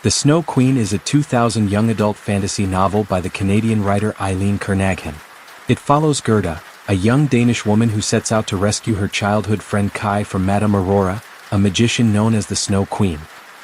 The Snow Queen is a 2000 young adult fantasy novel by the Canadian writer Eileen Kernaghan. It follows Gerda, a young Danish woman who sets out to rescue her childhood friend Kai from Madame Aurora, a magician known as the Snow Queen.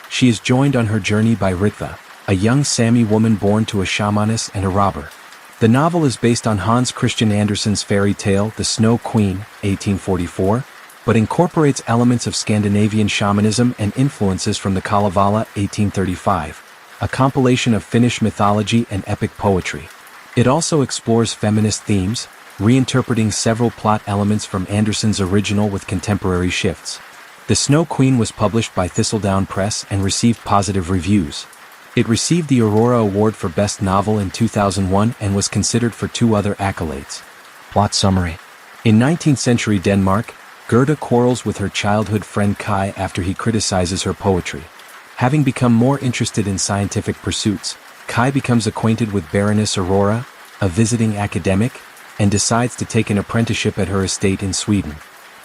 She is joined on her journey by Ritva, a young Sami woman born to a shamaness and a robber. The novel is based on Hans Christian Andersen's fairy tale The Snow Queen, 1844, but incorporates elements of Scandinavian shamanism and influences from the Kalevala, 1835, a compilation of Finnish mythology and epic poetry. It also explores feminist themes, reinterpreting several plot elements from Andersen's original with contemporary shifts. The Snow Queen was published by Thistledown Press and received positive reviews. It received the Aurora Award for Best Novel in 2001 and was considered for 2 other accolades. Plot summary. In 19th century Denmark, Gerda quarrels with her childhood friend Kai after he criticizes her poetry. Having become more interested in scientific pursuits, Kai becomes acquainted with Baroness Aurora, a visiting academic, and decides to take an apprenticeship at her estate in Sweden.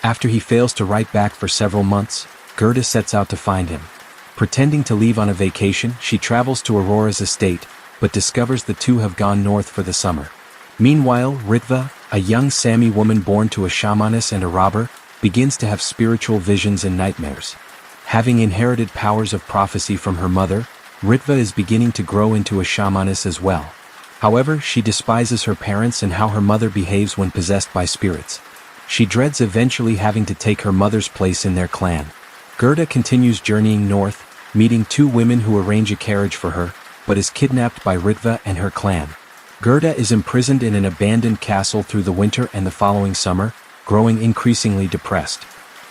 After he fails to write back for several months, Gerda sets out to find him. Pretending to leave on a vacation, she travels to Aurora's estate, but discovers the two have gone north for the summer. Meanwhile, Ritva, a young Sami woman born to a shamaness and a robber, begins to have spiritual visions and nightmares. Having inherited powers of prophecy from her mother, Ritva is beginning to grow into a shamaness as well. However, she despises her parents and how her mother behaves when possessed by spirits. She dreads eventually having to take her mother's place in their clan. Gerda continues journeying north, meeting 2 women who arrange a carriage for her, but is kidnapped by Ritva and her clan. Gerda is imprisoned in an abandoned castle through the winter and the following summer, growing increasingly depressed.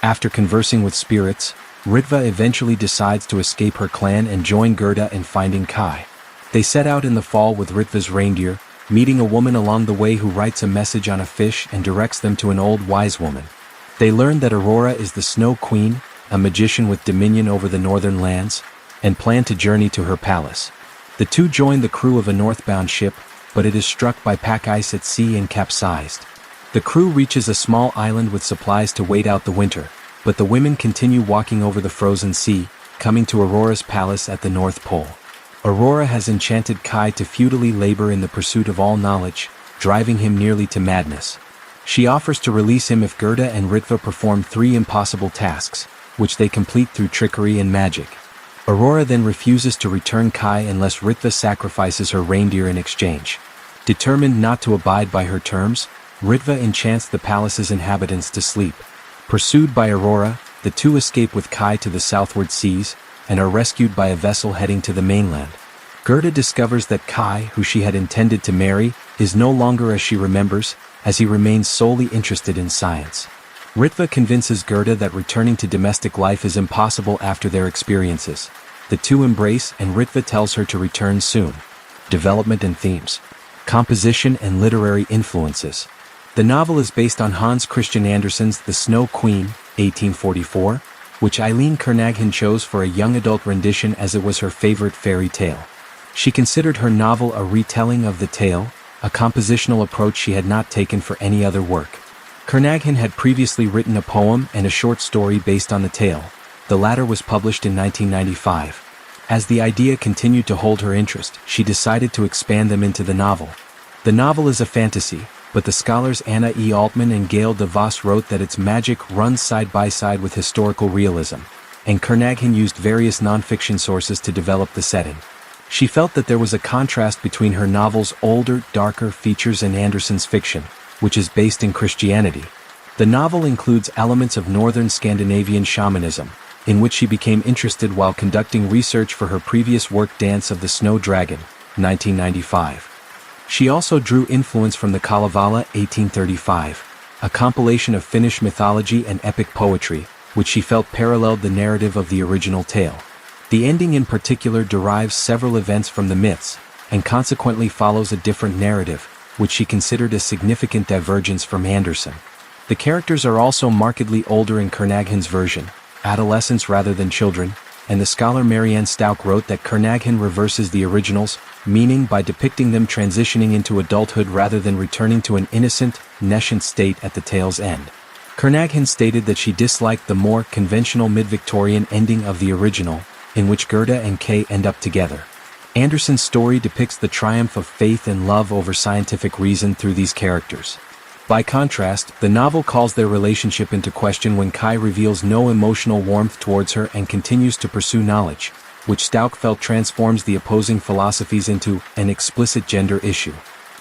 After conversing with spirits, Ritva eventually decides to escape her clan and join Gerda in finding Kai. They set out in the fall with Ritva's reindeer, meeting a woman along the way who writes a message on a fish and directs them to an old wise woman. They learn that Aurora is the Snow Queen, a magician with dominion over the northern lands, and plan to journey to her palace. The 2 join the crew of a northbound ship, but it is struck by pack ice at sea and capsized. The crew reaches a small island with supplies to wait out the winter, but the women continue walking over the frozen sea, coming to Aurora's palace at the North Pole. Aurora has enchanted Kai to futilely labor in the pursuit of all knowledge, driving him nearly to madness. She offers to release him if Gerda and Ritva perform 3 impossible tasks, which they complete through trickery and magic. Aurora then refuses to return Kai unless Ritva sacrifices her reindeer in exchange. Determined not to abide by her terms, Ritva enchants the palace's inhabitants to sleep. Pursued by Aurora, the 2 escape with Kai to the southward seas, and are rescued by a vessel heading to the mainland. Gerda discovers that Kai, who she had intended to marry, is no longer as she remembers, as he remains solely interested in science. Ritva convinces Gerda that returning to domestic life is impossible after their experiences. The 2 embrace and Ritva tells her to return soon. Development and themes. Composition and literary influences. The novel is based on Hans Christian Andersen's The Snow Queen, 1844, which Eileen Kernaghan chose for a young adult rendition as it was her favorite fairy tale. She considered her novel a retelling of the tale, a compositional approach she had not taken for any other work. Kernaghan had previously written a poem and a short story based on the tale. The latter was published in 1995. As the idea continued to hold her interest, she decided to expand them into the novel. The novel is a fantasy, but the scholars Anna E. Altman and Gail de Vos wrote that its magic runs side by side with historical realism, and Kernaghan used various non-fiction sources to develop the setting. She felt that there was a contrast between her novel's older, darker features and Andersen's fiction, which is based in Christianity. The novel includes elements of northern Scandinavian shamanism, in which she became interested while conducting research for her previous work Dance of the Snow Dragon, 1995. She also drew influence from the Kalevala, 1835, a compilation of Finnish mythology and epic poetry, which she felt paralleled the narrative of the original tale. The ending in particular derives several events from the myths, and consequently follows a different narrative, which she considered a significant divergence from Andersen. The characters are also markedly older in Kernaghan's version, adolescents rather than children, and the scholar Marianne Stauck wrote that Kernaghan reverses the originals, meaning by depicting them transitioning into adulthood rather than returning to an innocent, nescient state at the tale's end. Kernaghan stated that she disliked the more conventional mid-Victorian ending of the original, in which Gerda and Kay end up together. Anderson's story depicts the triumph of faith and love over scientific reason through these characters. By contrast, the novel calls their relationship into question when Kai reveals no emotional warmth towards her and continues to pursue knowledge, which Stout felt transforms the opposing philosophies into an explicit gender issue.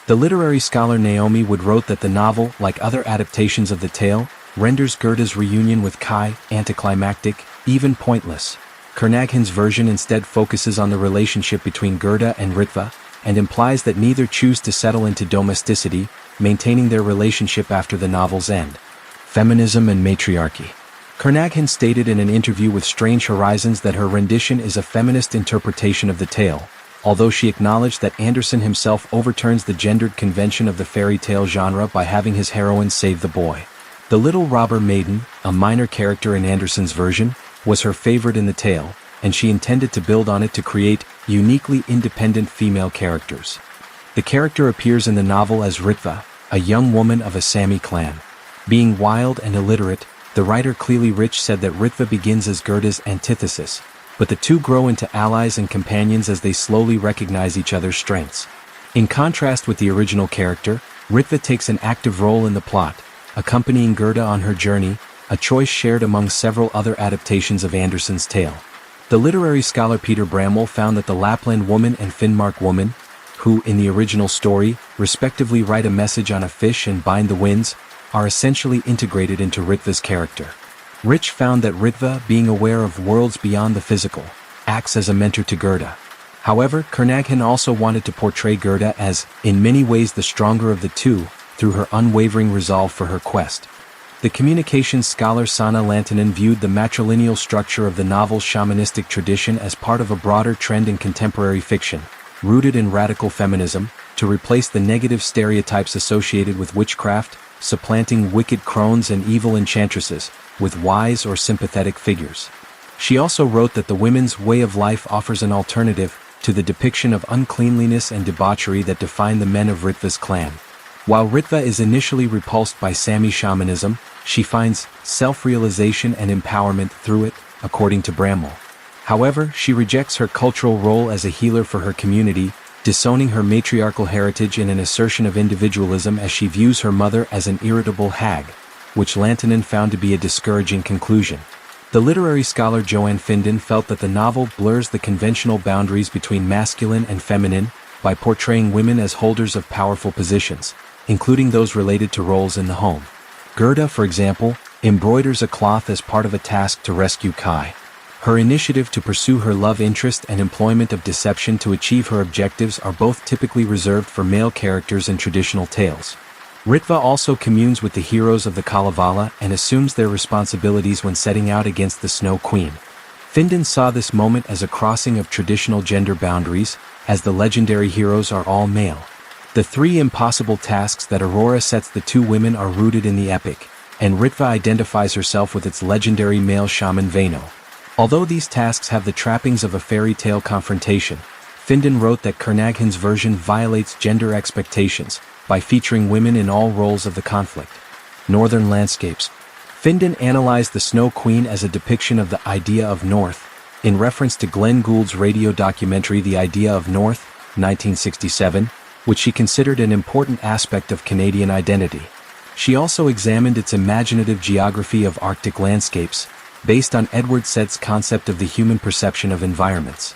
The literary scholar Naomi Wood wrote that the novel, like other adaptations of the tale, renders Gerda's reunion with Kai anticlimactic, even pointless. Kernaghan's version instead focuses on the relationship between Gerda and Ritva, and implies that neither choose to settle into domesticity, maintaining their relationship after the novel's end. Feminism and matriarchy. Kernaghan stated in an interview with Strange Horizons that her rendition is a feminist interpretation of the tale, although she acknowledged that Anderson himself overturns the gendered convention of the fairy tale genre by having his heroine save the boy. The little robber maiden, a minor character in Anderson's version, was her favorite in the tale, and she intended to build on it to create uniquely independent female characters. The character appears in the novel as Ritva, a young woman of a Sami clan. Being wild and illiterate, the writer Cleely Rich said that Ritva begins as Gerda's antithesis, but the two grow into allies and companions as they slowly recognize each other's strengths. In contrast with the original character, Ritva takes an active role in the plot, accompanying Gerda on her journey, a choice shared among several other adaptations of Anderson's tale. The literary scholar Peter Bramwell found that the Lapland woman and Finnmark woman, who, in the original story, respectively write a message on a fish and bind the winds, are essentially integrated into Ritva's character. Rich found that Ritva, being aware of worlds beyond the physical, acts as a mentor to Gerda. However, Kernaghan also wanted to portray Gerda as, in many ways, the stronger of the two, through her unwavering resolve for her quest. The communications scholar Sanna Lantanen viewed the matrilineal structure of the novel's shamanistic tradition as part of a broader trend in contemporary fiction, rooted in radical feminism, to replace the negative stereotypes associated with witchcraft, supplanting wicked crones and evil enchantresses with wise or sympathetic figures. She also wrote that the women's way of life offers an alternative to the depiction of uncleanliness and debauchery that define the men of Ritva's clan. While Ritva is initially repulsed by Sami shamanism, she finds self-realization and empowerment through it, according to Bramwell. However, she rejects her cultural role as a healer for her community, disowning her matriarchal heritage in an assertion of individualism as she views her mother as an irritable hag, which Lantanen found to be a discouraging conclusion. The literary scholar Joanne Finden felt that the novel blurs the conventional boundaries between masculine and feminine by portraying women as holders of powerful positions, including those related to roles in the home. Gerda, for example, embroiders a cloth as part of a task to rescue Kai. Her initiative to pursue her love interest and employment of deception to achieve her objectives are both typically reserved for male characters in traditional tales. Ritva also communes with the heroes of the Kalevala and assumes their responsibilities when setting out against the Snow Queen. Finden saw this moment as a crossing of traditional gender boundaries, as the legendary heroes are all male. The three impossible tasks that Aurora sets the two women are rooted in the epic, and Ritva identifies herself with its legendary male shaman Vaino. Although these tasks have the trappings of a fairy tale confrontation, Finden wrote that Kernaghan's version violates gender expectations by featuring women in all roles of the conflict. Northern landscapes. Finden analyzed the Snow Queen as a depiction of the idea of North, in reference to Glenn Gould's radio documentary The Idea of North, 1967, which she considered an important aspect of Canadian identity. She also examined its imaginative geography of Arctic landscapes, based on Edward Said's concept of the human perception of environments.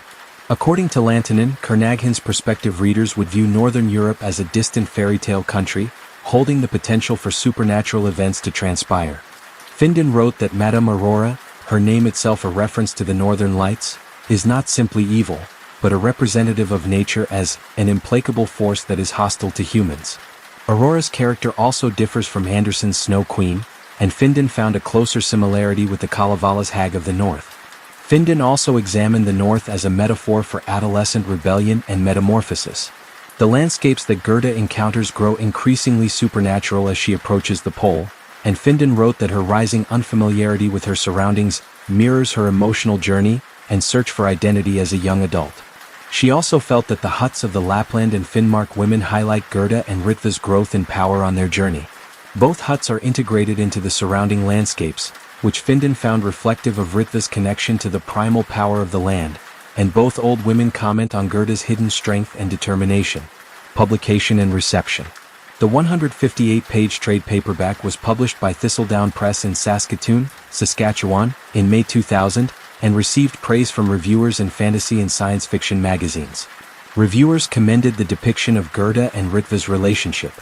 According to Lantanen, Kernaghan's prospective readers would view Northern Europe as a distant fairy tale country, holding the potential for supernatural events to transpire. Finden wrote that Madame Aurora, her name itself a reference to the Northern Lights, is not simply evil, but a representative of nature as an implacable force that is hostile to humans. Aurora's character also differs from Anderson's Snow Queen, and Finden found a closer similarity with the Kalevala's Hag of the North. Finden also examined the North as a metaphor for adolescent rebellion and metamorphosis. The landscapes that Gerda encounters grow increasingly supernatural as she approaches the pole, and Finden wrote that her rising unfamiliarity with her surroundings mirrors her emotional journey and search for identity as a young adult. She also felt that the huts of the Lapland and Finnmark women highlight Gerda and Ritva's growth in power on their journey. Both huts are integrated into the surrounding landscapes, which Findon found reflective of Ritva's connection to the primal power of the land, and both old women comment on Gerda's hidden strength and determination. Publication and reception. The 158-page trade paperback was published by Thistledown Press in Saskatoon, Saskatchewan, in May 2000, and received praise from reviewers in fantasy and science fiction magazines. Reviewers commended the depiction of Gerda and Ritva's relationship.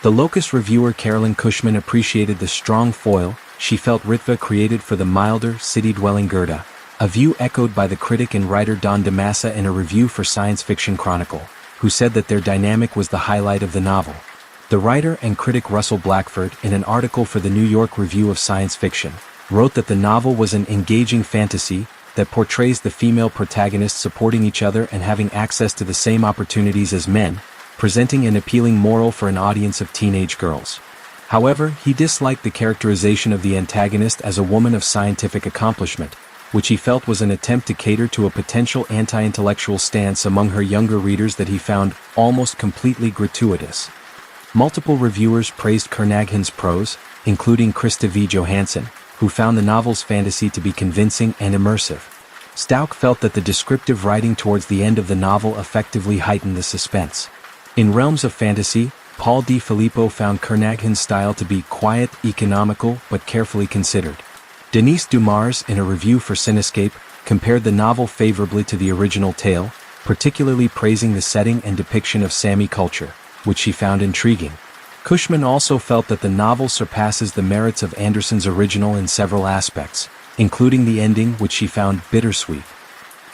The Locus reviewer Carolyn Cushman appreciated the strong foil she felt Ritva created for the milder, city-dwelling Gerda, a view echoed by the critic and writer Don DeMassa in a review for Science Fiction Chronicle, who said that their dynamic was the highlight of the novel. The writer and critic Russell Blackford, in an article for the New York Review of Science Fiction, wrote that the novel was an engaging fantasy that portrays the female protagonists supporting each other and having access to the same opportunities as men, presenting an appealing moral for an audience of teenage girls. However, he disliked the characterization of the antagonist as a woman of scientific accomplishment, which he felt was an attempt to cater to a potential anti-intellectual stance among her younger readers that he found almost completely gratuitous. Multiple reviewers praised Kernaghan's prose, including Krista V. Johansson, who found the novel's fantasy to be convincing and immersive. Stauch felt that the descriptive writing towards the end of the novel effectively heightened the suspense. In realms of fantasy, Paul D. Filippo found Kernaghan's style to be quiet, economical, but carefully considered. Denise Dumars, in a review for Cinescape, compared the novel favorably to the original tale, particularly praising the setting and depiction of Sami culture, which she found intriguing. Cushman also felt that the novel surpasses the merits of Anderson's original in several aspects, including the ending, which she found bittersweet.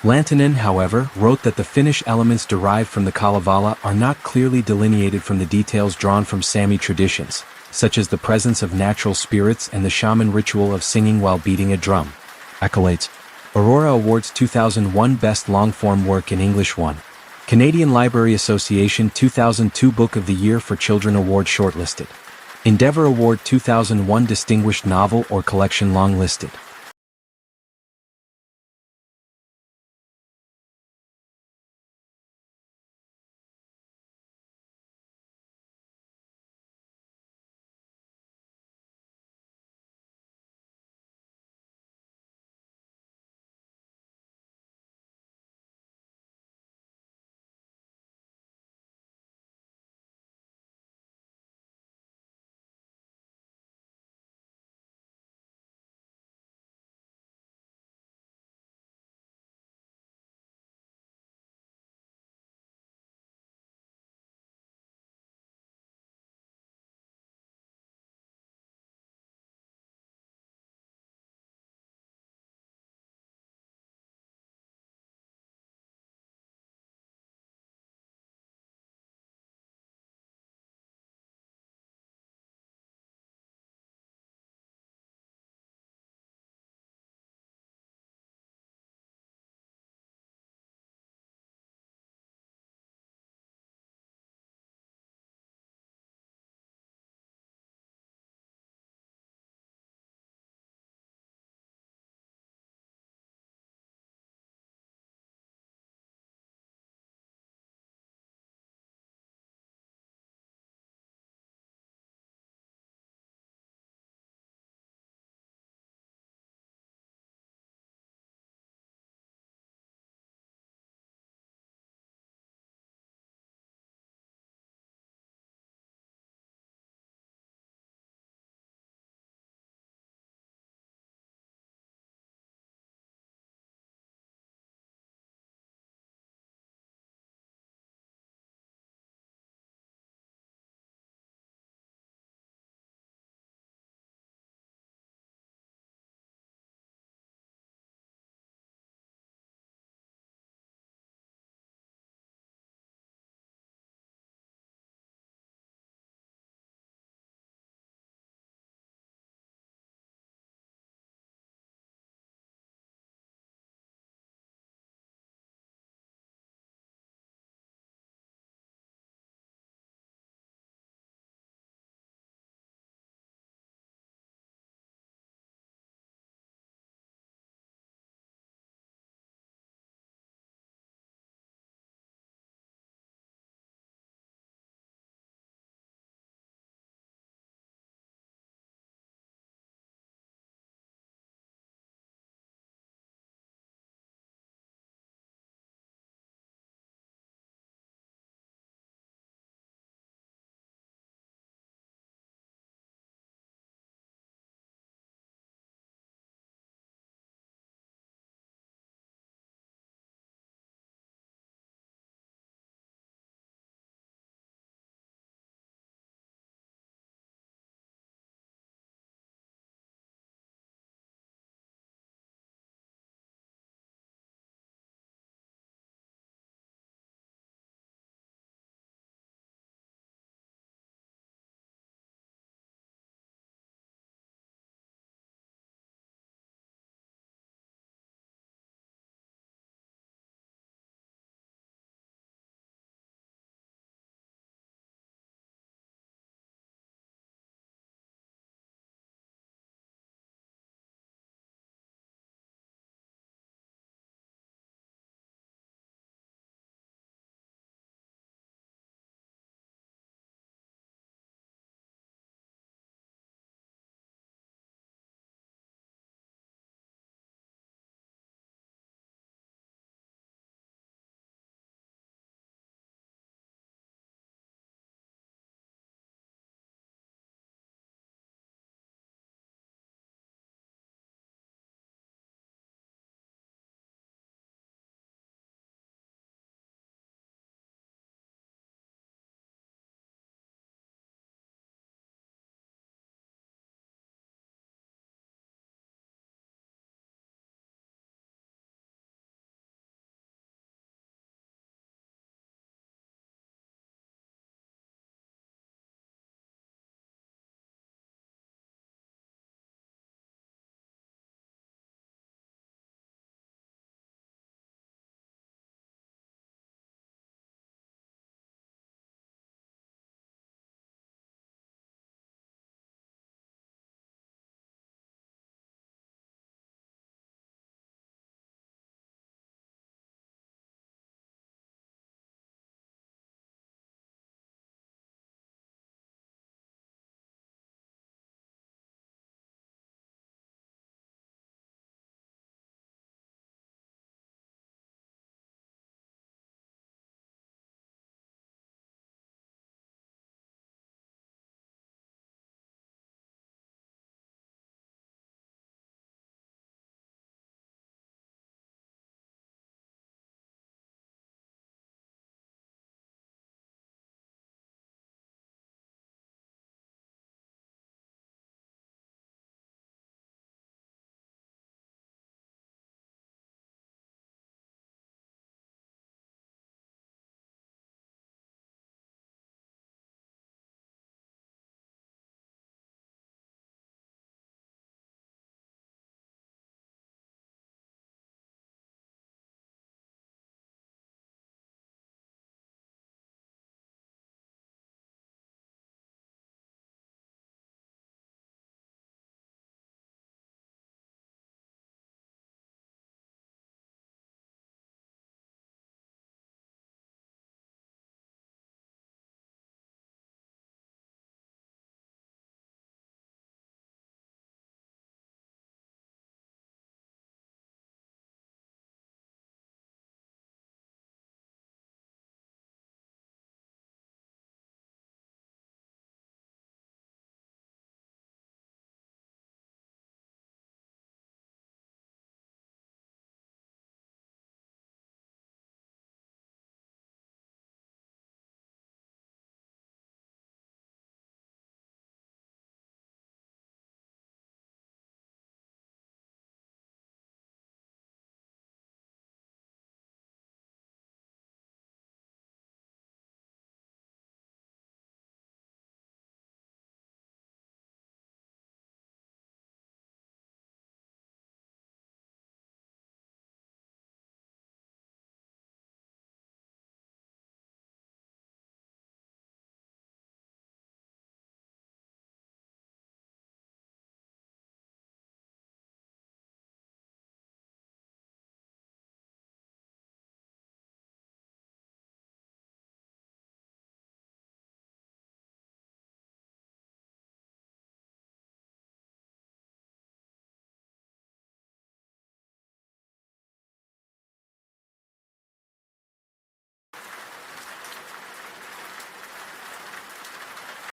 Lantanen, however, wrote that the Finnish elements derived from the Kalevala are not clearly delineated from the details drawn from Sami traditions, such as the presence of natural spirits and the shaman ritual of singing while beating a drum. Accolades. Aurora Awards 2001 Best Long-Form Work in English 1. Canadian Library Association 2002 Book of the Year for Children Award shortlisted. Endeavour Award 2001 Distinguished Novel or Collection longlisted.